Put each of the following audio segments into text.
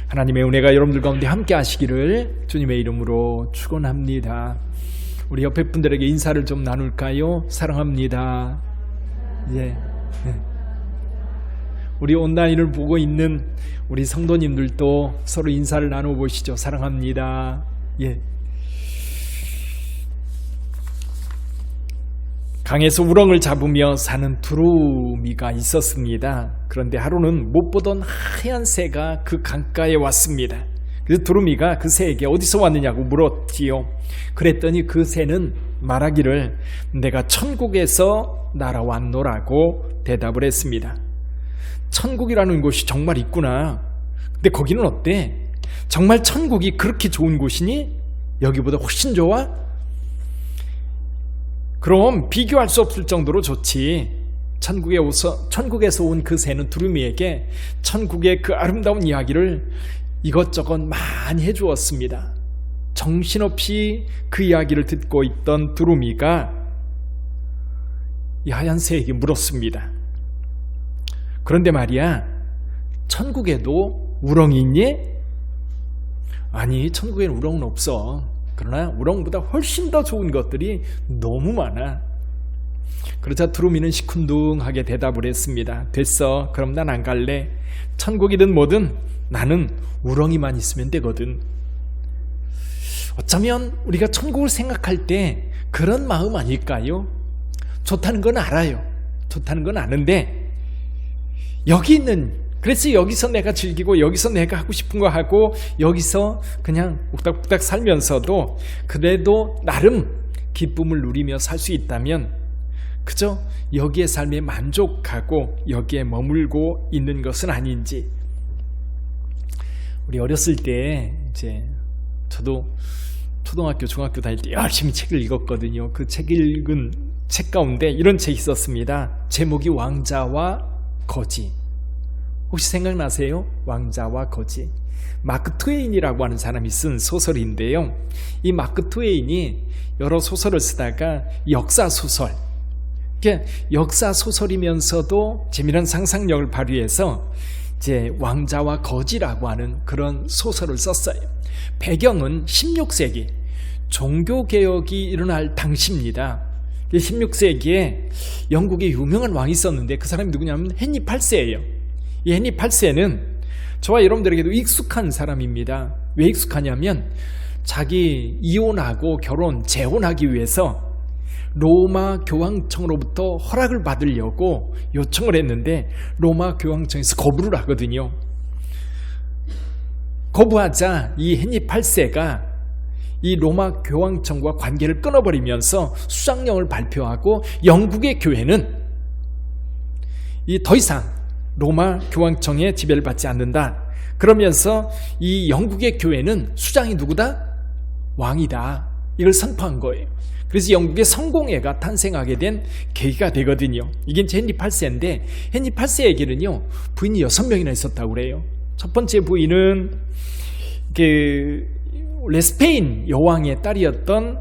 하나님의 은혜가 여러분들 가운데 함께 하시기를 주님의 이름으로 축원합니다. 우리 옆에 분들에게 인사를 좀 나눌까요? 사랑합니다. 예. 우리 온라인을 보고 있는 우리 성도님들도 서로 인사를 나눠보시죠. 사랑합니다. 예. 강에서 우렁을 잡으며 사는 두루미가 있었습니다. 그런데 하루는 못 보던 하얀 새가 그 강가에 왔습니다. 그래서 두루미가 그 새에게 어디서 왔느냐고 물었지요. 그랬더니 그 새는 말하기를 내가 천국에서 날아왔노라고 대답을 했습니다. 천국이라는 곳이 정말 있구나. 근데 거기는 어때? 정말 천국이 그렇게 좋은 곳이니? 여기보다 훨씬 좋아? 그럼 비교할 수 없을 정도로 좋지. 천국에서 온 그 새는 두루미에게 천국의 그 아름다운 이야기를 이것저것 많이 해주었습니다. 정신없이 그 이야기를 듣고 있던 두루미가 이 하얀 새에게 물었습니다. 그런데 말이야, 천국에도 우렁이 있니? 아니, 천국에는 우렁은 없어. 그러나 우렁보다 훨씬 더 좋은 것들이 너무 많아. 그러자 두루미는 시큰둥하게 대답을 했습니다. 됐어. 그럼 난 안 갈래. 천국이든 뭐든 나는 우렁이만 있으면 되거든. 어쩌면 우리가 천국을 생각할 때 그런 마음 아닐까요? 좋다는 건 알아요. 좋다는 건 아는데 여기 있는, 그래서 여기서 내가 즐기고 여기서 내가 하고 싶은 거 하고 여기서 그냥 옥닥옥닥 살면서도 그래도 나름 기쁨을 누리며 살 수 있다면 그저 여기의 삶에 만족하고 여기에 머물고 있는 것은 아닌지. 우리 어렸을 때 이제 저도 초등학교, 중학교 다닐 때 열심히 책을 읽었거든요. 그 책 읽은 책 가운데 이런 책이 있었습니다. 제목이 왕자와 거지. 혹시 생각나세요? 왕자와 거지. 마크 트웨인이라고 하는 사람이 쓴 소설인데요. 이 마크 트웨인이 여러 소설을 쓰다가 역사소설, 역사소설이면서도 재미난 상상력을 발휘해서 이제 왕자와 거지라고 하는 그런 소설을 썼어요. 배경은 16세기 종교개혁이 일어날 당시입니다. 16세기에 영국에 유명한 왕이 있었는데 그 사람이 누구냐면 헨리 8세예요. 이 헨리 8세는 저와 여러분들에게도 익숙한 사람입니다. 왜 익숙하냐면 자기 이혼하고 재혼하기 위해서 로마 교황청으로부터 허락을 받으려고 요청을 했는데 로마 교황청에서 거부를 하거든요. 거부하자 이 헨리 8세가 이 로마 교황청과 관계를 끊어버리면서 수장령을 발표하고 영국의 교회는 더 이상 로마 교황청의 지배를 받지 않는다. 그러면서 이 영국의 교회는 수장이 누구다? 왕이다. 이걸 선포한 거예요. 그래서 영국의 성공회가 탄생하게 된 계기가 되거든요. 이게 헨리 8세인데 헨리 8세에게는요 부인이 6명이나 있었다고 그래요. 첫 번째 부인은 원래 스페인 여왕의 딸이었던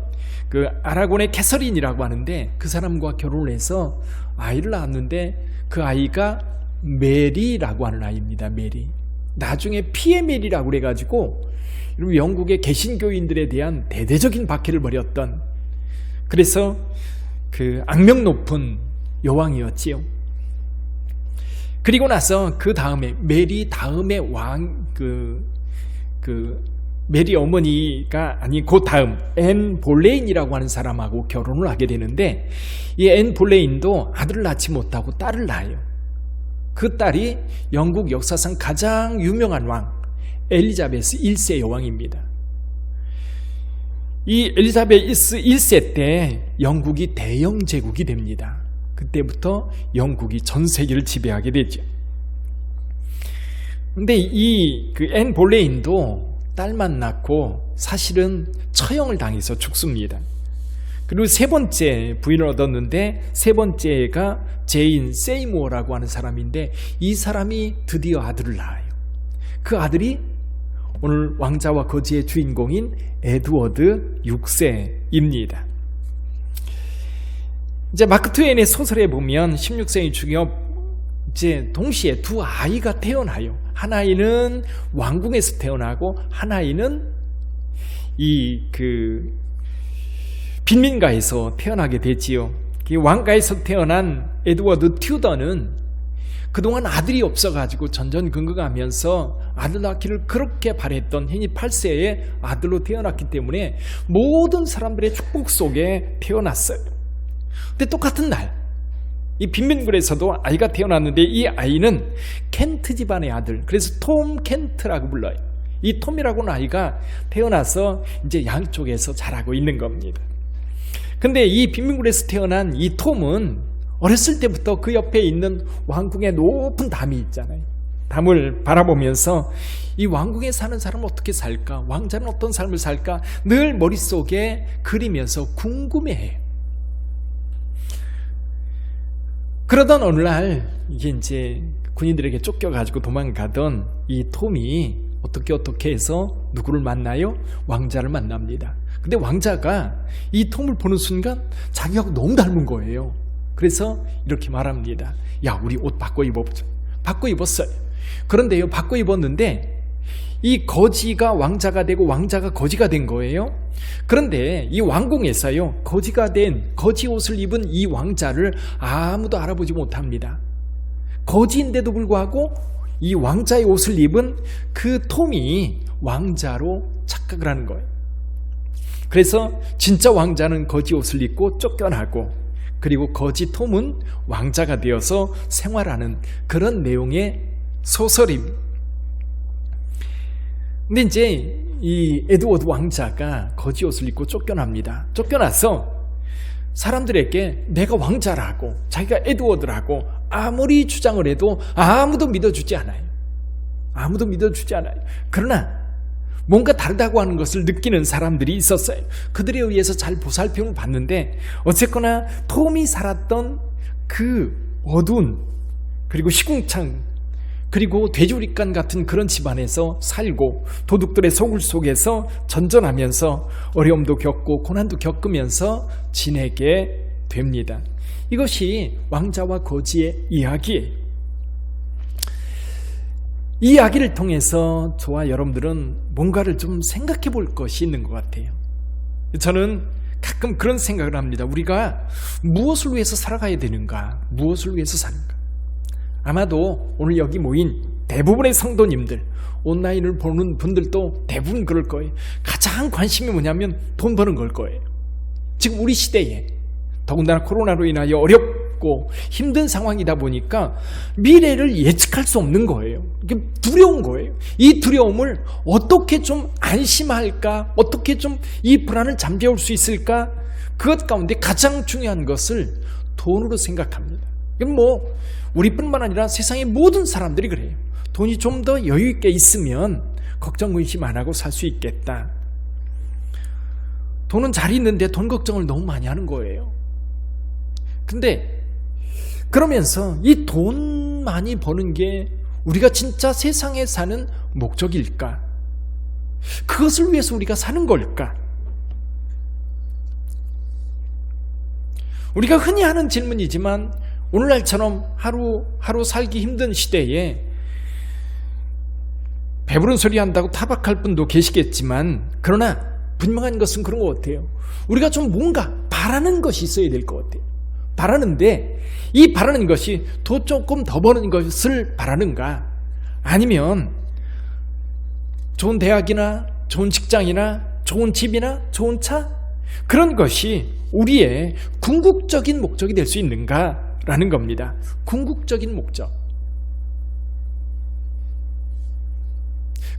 그 아라곤의 캐서린이라고 하는데 그 사람과 결혼을 해서 아이를 낳았는데 그 아이가 메리라고 하는 아이입니다. 메리. 나중에 피에 메리라고 그래가지고 영국의 개신교인들에 대한 대대적인 박해를 벌였던, 그래서 그 악명 높은 여왕이었지요. 그리고 나서 그 다음에 메리 다음에 메리 어머니가 아닌 그 다음 앤 볼레인이라고 하는 사람하고 결혼을 하게 되는데 이 앤 볼레인도 아들을 낳지 못하고 딸을 낳아요. 그 딸이 영국 역사상 가장 유명한 왕 엘리자베스 1세 여왕입니다. 이 엘리자베스 1세 때 영국이 대영 제국이 됩니다. 그때부터 영국이 전 세계를 지배하게 되죠. 근데 이 앤 볼레인도 딸만 낳고 사실은 처형을 당해서 죽습니다. 그리고 세 번째 부인을 얻었는데 세 번째가 제인 세이모어라고 하는 사람인데 이 사람이 드디어 아들을 낳아요. 그 아들이 오늘 왕자와 거지의 주인공인 에드워드 6세입니다. 이제 마크 트웨인의 소설에 보면 16세기 중에 이제 동시에 두 아이가 태어나요. 한 아이는 왕궁에서 태어나고 한 아이는 빈민가에서 태어나게 되지요. 왕가에서 태어난 에드워드 튜더는 그동안 아들이 없어가지고 전전긍긍하면서 아들 낳기를 그렇게 바랬던 해니 8세의 아들로 태어났기 때문에 모든 사람들의 축복 속에 태어났어요. 근데 똑같은 날 이 빈민굴에서도 아이가 태어났는데 이 아이는 켄트 집안의 아들, 그래서 톰 켄트라고 불러요. 이 톰이라고는 아이가 태어나서 이제 양쪽에서 자라고 있는 겁니다. 근데 이 빈민굴에서 태어난 이 톰은 어렸을 때부터 그 옆에 있는 왕궁의 높은 담이 있잖아요. 담을 바라보면서 이 왕궁에 사는 사람은 어떻게 살까? 왕자는 어떤 삶을 살까? 늘 머릿속에 그리면서 궁금해해요. 그러던 어느 날 이게 이제 군인들에게 쫓겨가지고 도망가던 이 톰이 어떻게 해서 누구를 만나요? 왕자를 만납니다. 근데 왕자가 이 톰을 보는 순간 자기하고 너무 닮은 거예요. 그래서 이렇게 말합니다. 야, 우리 옷 바꿔 입어보자. 바꿔 입었어요. 그런데요, 바꿔 입었는데 이 거지가 왕자가 되고 왕자가 거지가 된 거예요. 그런데 이 왕궁에서요, 거지가 된 거지 옷을 입은 이 왕자를 아무도 알아보지 못합니다. 거지인데도 불구하고 이 왕자의 옷을 입은 그 톰이 왕자로 착각을 하는 거예요. 그래서 진짜 왕자는 거지 옷을 입고 쫓겨나고, 그리고 거지 톰은 왕자가 되어서 생활하는 그런 내용의 소설입니다. 근데 이제 이 에드워드 왕자가 거지 옷을 입고 쫓겨납니다. 쫓겨나서 사람들에게 내가 왕자라고, 자기가 에드워드라고 아무리 주장을 해도 아무도 믿어주지 않아요. 아무도 믿어주지 않아요. 그러나 뭔가 다르다고 하는 것을 느끼는 사람들이 있었어요. 그들에 의해서 잘 보살핌을 받는데 어쨌거나 톰이 살았던 그 어두운, 그리고 시궁창, 그리고 돼지우리간 같은 그런 집안에서 살고 도둑들의 소굴 속에서 전전하면서 어려움도 겪고 고난도 겪으면서 지내게 됩니다. 이것이 왕자와 거지의 이야기예요. 이 이야기를 통해서 저와 여러분들은 뭔가를 좀 생각해 볼 것이 있는 것 같아요. 저는 가끔 그런 생각을 합니다. 우리가 무엇을 위해서 살아가야 되는가? 무엇을 위해서 사는가? 아마도 오늘 여기 모인 대부분의 성도님들, 온라인을 보는 분들도 대부분 그럴 거예요. 가장 관심이 뭐냐면 돈 버는 걸 거예요. 지금 우리 시대에 더군다나 코로나로 인하여 어렵고 힘든 상황이다 보니까 미래를 예측할 수 없는 거예요. 두려운 거예요. 이 두려움을 어떻게 좀 안심할까? 어떻게 좀 이 불안을 잠재울 수 있을까? 그것 가운데 가장 중요한 것을 돈으로 생각합니다. 뭐 우리뿐만 아니라 세상의 모든 사람들이 그래요. 돈이 좀 더 여유 있게 있으면 걱정 근심 안 하고 살 수 있겠다. 돈은 잘 있는데 돈 걱정을 너무 많이 하는 거예요. 근데 그러면서 이 돈 많이 버는 게 우리가 진짜 세상에 사는 목적일까? 그것을 위해서 우리가 사는 걸까? 우리가 흔히 하는 질문이지만 오늘날처럼 하루 살기 힘든 시대에 배부른 소리 한다고 타박할 분도 계시겠지만, 그러나 분명한 것은 그런 것 같아요. 우리가 좀 뭔가 바라는 것이 있어야 될 것 같아요. 바라는데 이 바라는 것이 돈 조금 더 버는 것을 바라는가, 아니면 좋은 대학이나 좋은 직장이나 좋은 집이나 좋은 차, 그런 것이 우리의 궁극적인 목적이 될 수 있는가 라는 겁니다. 궁극적인 목적.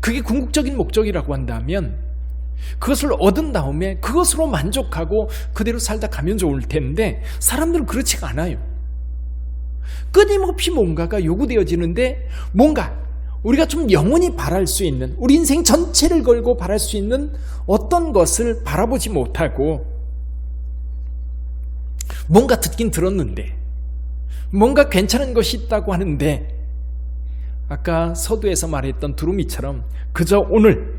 그게 궁극적인 목적이라고 한다면 그것을 얻은 다음에 그것으로 만족하고 그대로 살다 가면 좋을 텐데 사람들은 그렇지가 않아요. 끊임없이 뭔가가 요구되어지는데 뭔가 우리가 좀 영원히 바랄 수 있는, 우리 인생 전체를 걸고 바랄 수 있는 어떤 것을 바라보지 못하고, 뭔가 듣긴 들었는데 뭔가 괜찮은 것이 있다고 하는데 아까 서두에서 말했던 두루미처럼 그저 오늘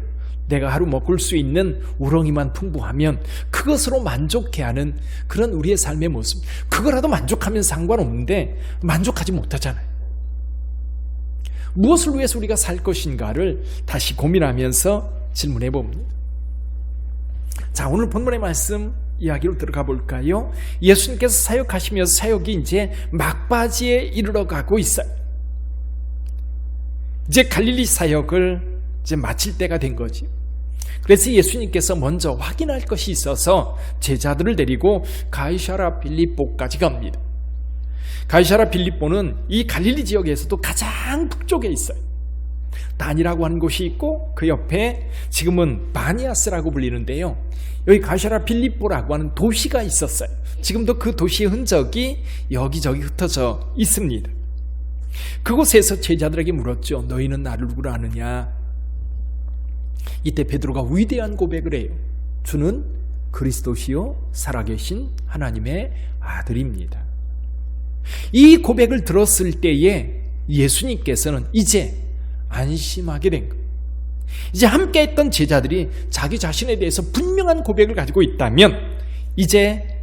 내가 하루 먹을 수 있는 우렁이만 풍부하면 그것으로 만족해하는 그런 우리의 삶의 모습, 그거라도 만족하면 상관없는데 만족하지 못하잖아요. 무엇을 위해서 우리가 살 것인가를 다시 고민하면서 질문해 봅니다. 자, 오늘 본문의 말씀 이야기로 들어가 볼까요? 예수님께서 사역하시면서 사역이 이제 막바지에 이르러 가고 있어요. 이제 갈릴리 사역을 이제 마칠 때가 된 거지. 그래서 예수님께서 먼저 확인할 것이 있어서 제자들을 데리고 가이사랴 빌립보까지 갑니다. 가이사랴 빌립보는 이 갈릴리 지역에서도 가장 북쪽에 있어요. 단이라고 하는 곳이 있고 그 옆에 지금은 바니아스라고 불리는데요. 여기 가이사랴 빌립보라고 하는 도시가 있었어요. 지금도 그 도시의 흔적이 여기저기 흩어져 있습니다. 그곳에서 제자들에게 물었죠. 너희는 나를 누구로 아느냐? 이때 베드로가 위대한 고백을 해요. 주는 그리스도시요 살아계신 하나님의 아들입니다. 이 고백을 들었을 때에 예수님께서는 이제 안심하게 된 거예요. 이제 함께 했던 제자들이 자기 자신에 대해서 분명한 고백을 가지고 있다면 이제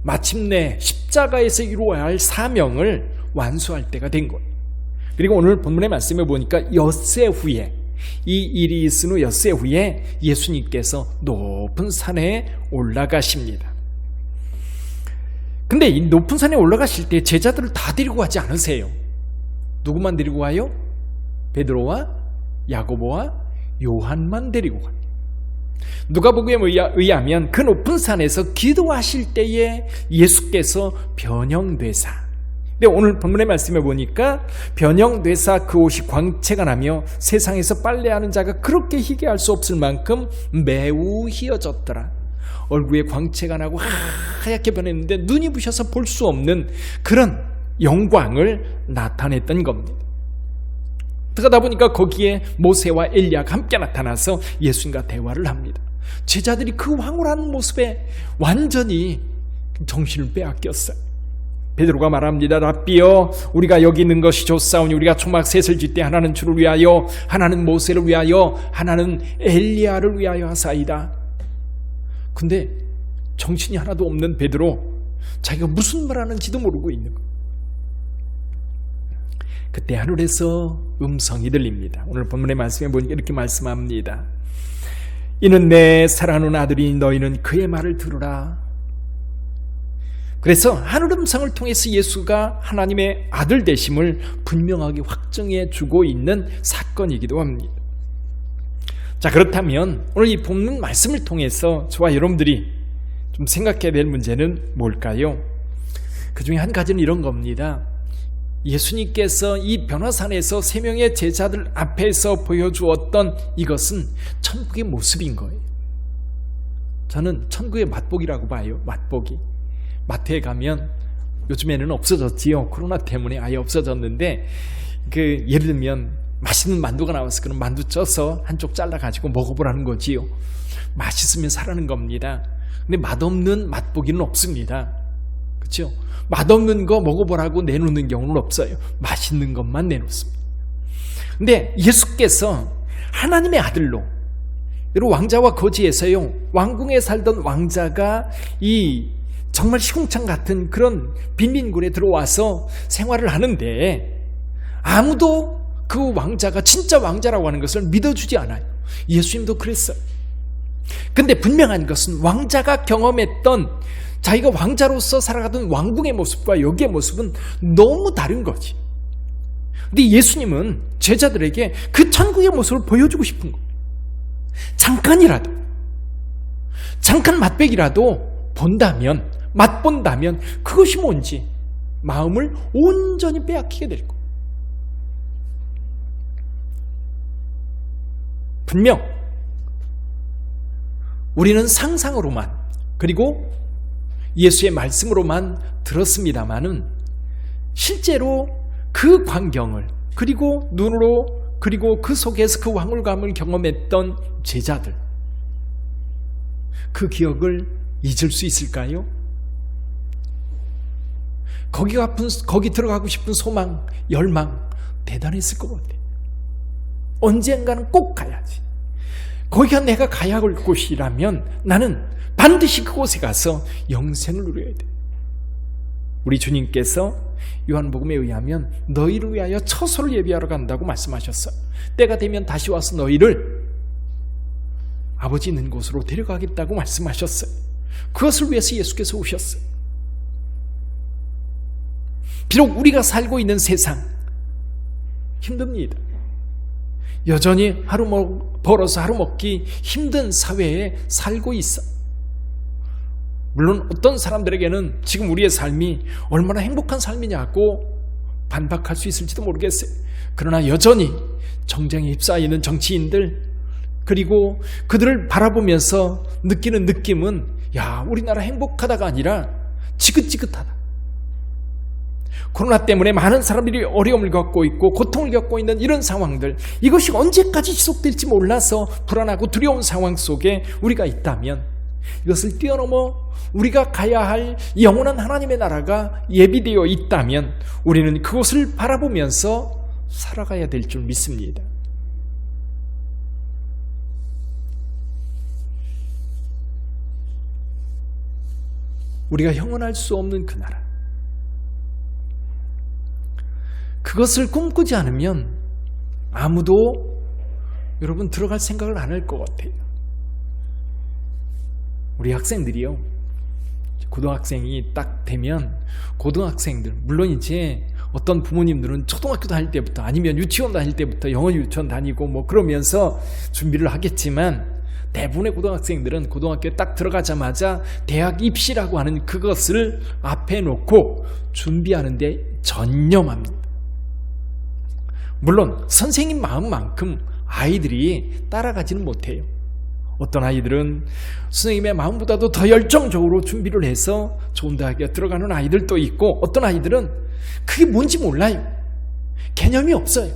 마침내 십자가에서 이루어야 할 사명을 완수할 때가 된 거예요. 그리고 오늘 본문의 말씀에 보니까 엿새 후에, 이 일이 있은 후 엿새 후에 예수님께서 높은 산에 올라가십니다. 근데 이 높은 산에 올라가실 때 제자들을 다 데리고 가지 않으세요. 누구만 데리고 가요? 베드로와 야고보와 요한만 데리고 가요. 누가복음에 의하면 그 높은 산에서 기도하실 때에 예수께서 변형되사, 근데 오늘 본문의 말씀에 보니까 변형되사 그 옷이 광채가 나며 세상에서 빨래하는 자가 그렇게 희게할 수 없을 만큼 매우 희어졌더라. 얼굴에 광채가 나고 하얗게 변했는데 눈이 부셔서 볼 수 없는 그런 영광을 나타냈던 겁니다. 그러다 보니까 거기에 모세와 엘리야가 함께 나타나서 예수님과 대화를 합니다. 제자들이 그 황홀한 모습에 완전히 정신을 빼앗겼어요. 베드로가 말합니다. 랍비여, 우리가 여기 있는 것이 좋사오니 우리가 초막 셋을 짓되 하나는 주를 위하여, 하나는 모세를 위하여, 하나는 엘리야를 위하여 하사이다. 근데 정신이 하나도 없는 베드로, 자기가 무슨 말하는지도 모르고 있는 거예요. 그때 하늘에서 음성이 들립니다. 오늘 본문의 말씀에 보니까 이렇게 말씀합니다. 이는 내 사랑하는 아들이 너희는 그의 말을 들으라. 그래서 하늘 음성을 통해서 예수가 하나님의 아들 되심을 분명하게 확정해 주고 있는 사건이기도 합니다. 자, 그렇다면 오늘 이 본문 말씀을 통해서 저와 여러분들이 좀 생각해야 될 문제는 뭘까요? 그 중에 한 가지는 이런 겁니다. 예수님께서 이 변화산에서 세 명의 제자들 앞에서 보여주었던 이것은 천국의 모습인 거예요. 저는 천국의 맛보기라고 봐요. 맛보기. 마트에 가면 요즘에는 없어졌지요. 코로나 때문에 아예 없어졌는데 예를 들면 맛있는 만두가 나와서 그런 만두 쪄서 한쪽 잘라가지고 먹어보라는 거지요. 맛있으면 사라는 겁니다. 근데 맛없는 맛보기는 없습니다. 그렇죠? 맛없는 거 먹어보라고 내놓는 경우는 없어요. 맛있는 것만 내놓습니다. 근데 예수께서 하나님의 아들로, 여러분 왕자와 거지에서요, 왕궁에 살던 왕자가 이 정말 시궁창 같은 그런 빈민굴에 들어와서 생활을 하는데 아무도 그 왕자가 진짜 왕자라고 하는 것을 믿어주지 않아요. 예수님도 그랬어요. 근데 분명한 것은 왕자가 경험했던, 자기가 왕자로서 살아가던 왕궁의 모습과 여기의 모습은 너무 다른 거지. 근데 예수님은 제자들에게 그 천국의 모습을 보여주고 싶은 거예요. 잠깐이라도, 잠깐 맛배기라도 본다면, 맛본다면 그것이 뭔지 마음을 온전히 빼앗기게 될 거예요. 분명 우리는 상상으로만, 그리고 예수의 말씀으로만 들었습니다마는 실제로 그 광경을, 그리고 눈으로, 그리고 그 속에서 그 황홀감을 경험했던 제자들, 그 기억을 잊을 수 있을까요? 거기 들어가고 싶은 소망, 열망 대단했을 것 같아요. 언젠가는 꼭 가야지. 거기가 내가 가야 할 곳이라면 나는 반드시 그곳에 가서 영생을 누려야 돼. 우리 주님께서 요한복음에 의하면 너희를 위하여 처소를 예비하러 간다고 말씀하셨어요. 때가 되면 다시 와서 너희를 아버지 있는 곳으로 데려가겠다고 말씀하셨어요. 그것을 위해서 예수께서 오셨어요. 비록 우리가 살고 있는 세상 힘듭니다. 여전히 벌어서 하루 먹기 힘든 사회에 살고 있어. 물론 어떤 사람들에게는 지금 우리의 삶이 얼마나 행복한 삶이냐고 반박할 수 있을지도 모르겠어요. 그러나 여전히 정쟁에 휩싸이는 정치인들, 그리고 그들을 바라보면서 느끼는 느낌은 야, 우리나라 행복하다가 아니라 지긋지긋하다. 코로나 때문에 많은 사람들이 어려움을 겪고 있고 고통을 겪고 있는 이런 상황들, 이것이 언제까지 지속될지 몰라서 불안하고 두려운 상황 속에 우리가 있다면, 이것을 뛰어넘어 우리가 가야 할 영원한 하나님의 나라가 예비되어 있다면 우리는 그것을 바라보면서 살아가야 될 줄 믿습니다. 우리가 형언할 수 없는 그 나라, 그것을 꿈꾸지 않으면 아무도 여러분 들어갈 생각을 안 할 것 같아요. 우리 학생들이요, 고등학생이 딱 되면 고등학생들, 물론 이제 어떤 부모님들은 초등학교 다닐 때부터 아니면 유치원 다닐 때부터 영어 유치원 다니고 뭐 그러면서 준비를 하겠지만, 대부분의 고등학생들은 고등학교에 딱 들어가자마자 대학 입시라고 하는 그것을 앞에 놓고 준비하는데 전념합니다. 물론 선생님 마음만큼 아이들이 따라가지는 못해요. 어떤 아이들은 선생님의 마음보다도 더 열정적으로 준비를 해서 좋은 대학에 들어가는 아이들도 있고, 어떤 아이들은 그게 뭔지 몰라요. 개념이 없어요.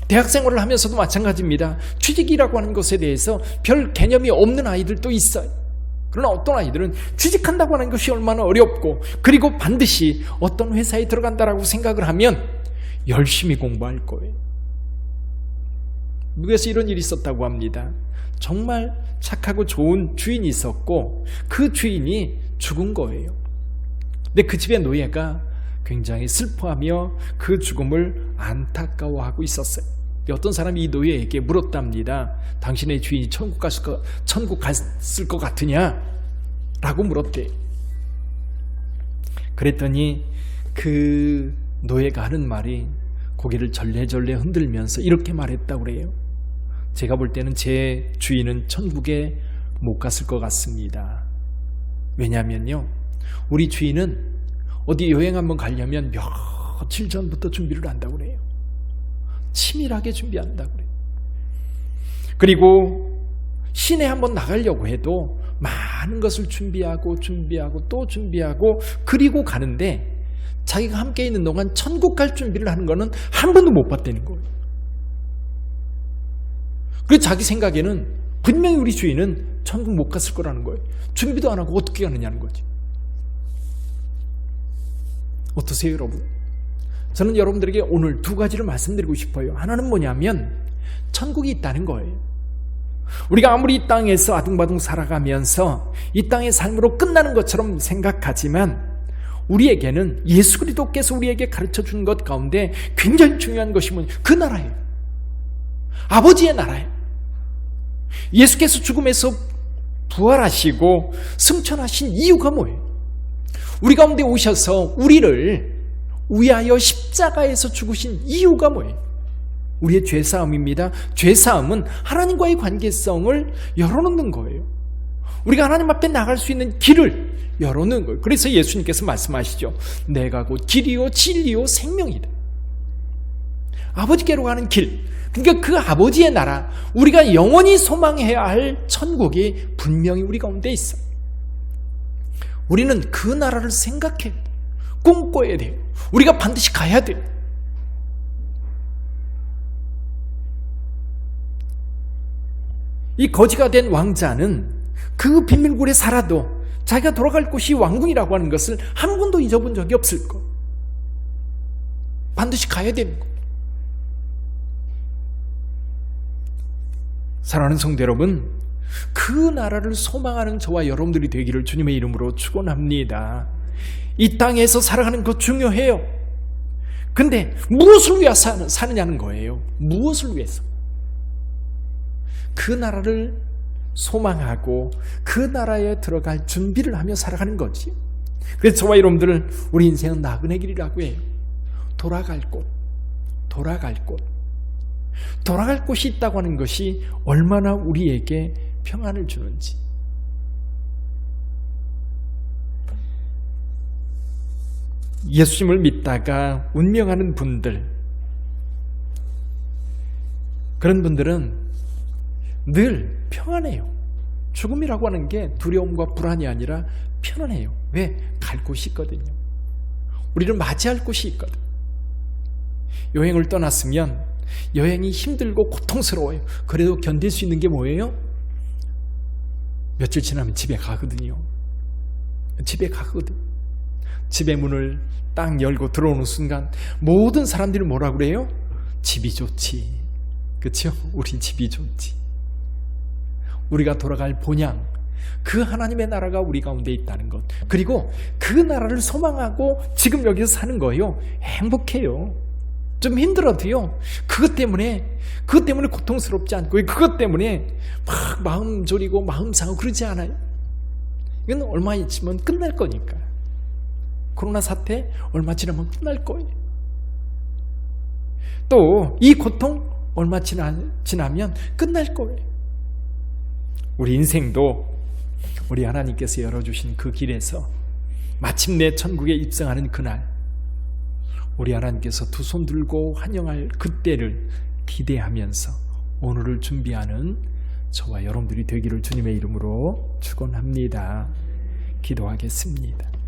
대학 생활을 하면서도 마찬가지입니다. 취직이라고 하는 것에 대해서 별 개념이 없는 아이들도 있어요. 그러나 어떤 아이들은 취직한다고 하는 것이 얼마나 어렵고, 그리고 반드시 어떤 회사에 들어간다라고 생각을 하면 열심히 공부할 거예요. 미국에서 이런 일이 있었다고 합니다. 정말 착하고 좋은 주인이 있었고 그 주인이 죽은 거예요. 근데 그 집의 노예가 굉장히 슬퍼하며 그 죽음을 안타까워하고 있었어요. 어떤 사람이 이 노예에게 물었답니다. 당신의 주인이 천국 갔을 것 같으냐? 라고 물었대요. 그랬더니 그 노예가 하는 말이 고개를 절레절레 흔들면서 이렇게 말했다고 그래요. 제가 볼 때는 제 주인은 천국에 못 갔을 것 같습니다. 왜냐하면요, 우리 주인은 어디 여행 한번 가려면 며칠 전부터 준비를 한다고 그래요. 치밀하게 준비한다고 그래요. 그리고 시내 한번 나가려고 해도 많은 것을 준비하고 또 준비하고 그리고 가는데, 자기가 함께 있는 동안 천국 갈 준비를 하는 거는 한 번도 못 봤다는 거예요. 그래서 자기 생각에는 분명히 우리 주인은 천국 못 갔을 거라는 거예요. 준비도 안 하고 어떻게 가느냐는 거지. 어떠세요, 여러분? 저는 여러분들에게 오늘 두 가지를 말씀드리고 싶어요. 하나는 뭐냐면 천국이 있다는 거예요. 우리가 아무리 이 땅에서 아둥바둥 살아가면서 이 땅의 삶으로 끝나는 것처럼 생각하지만, 우리에게는 예수 그리스도께서 우리에게 가르쳐 준 것 가운데 굉장히 중요한 것이 그 나라예요. 아버지의 나라예요. 예수께서 죽음에서 부활하시고 승천하신 이유가 뭐예요? 우리 가운데 오셔서 우리를 위하여 십자가에서 죽으신 이유가 뭐예요? 우리의 죄사함입니다. 죄사함은 하나님과의 관계성을 열어놓는 거예요. 우리가 하나님 앞에 나갈 수 있는 길을 열어놓는 거예요. 그래서 예수님께서 말씀하시죠. 내가 곧 길이요 진리요 생명이다. 아버지께로 가는 길, 그러니까 그 아버지의 나라, 우리가 영원히 소망해야 할 천국이 분명히 우리 가운데 있어. 우리는 그 나라를 생각해 꿈꿔야 돼요. 우리가 반드시 가야 돼요. 이 거지가 된 왕자는 그 빈민굴에 살아도 자기가 돌아갈 곳이 왕궁이라고 하는 것을 한 번도 잊어본 적이 없을 거. 반드시 가야 되는 거. 사랑하는 성도 여러분, 그 나라를 소망하는 저와 여러분들이 되기를 주님의 이름으로 축원합니다. 이 땅에서 살아가는 것 중요해요. 근데 무엇을 위해서 사느냐는 거예요. 무엇을 위해서? 그 나라를 소망하고 그 나라에 들어갈 준비를 하며 살아가는 거지. 그래서 저와 여러분들은 우리 인생은 나그네 길이라고 해요. 돌아갈 곳, 돌아갈 곳. 돌아갈 곳이 있다고 하는 것이 얼마나 우리에게 평안을 주는지. 예수님을 믿다가 운명하는 분들, 그런 분들은 늘 평안해요. 죽음이라고 하는 게 두려움과 불안이 아니라 편안해요. 왜? 갈 곳이 있거든요. 우리를 맞이할 곳이 있거든. 여행을 떠났으면 여행이 힘들고 고통스러워요. 그래도 견딜 수 있는 게 뭐예요? 며칠 지나면 집에 가거든요. 집에 가거든. 집의 문을 딱 열고 들어오는 순간 모든 사람들이 뭐라 그래요? 집이 좋지. 그렇죠? 우리 집이 좋지. 우리가 돌아갈 본향, 그 하나님의 나라가 우리 가운데 있다는 것, 그리고 그 나라를 소망하고 지금 여기서 사는 거예요. 행복해요. 좀 힘들어도요, 그것 때문에 고통스럽지 않고, 그것 때문에 막 마음 졸이고 마음 상하고 그러지 않아요. 이건 얼마 있으면 끝날 거니까. 코로나 사태 얼마 지나면 끝날 거예요. 또 이 고통 얼마 지나면 끝날 거예요. 우리 인생도 우리 하나님께서 열어주신 그 길에서 마침내 천국에 입성하는 그날, 우리 하나님께서 두 손 들고 환영할 그때를 기대하면서 오늘을 준비하는 저와 여러분들이 되기를 주님의 이름으로 축원합니다. 기도하겠습니다.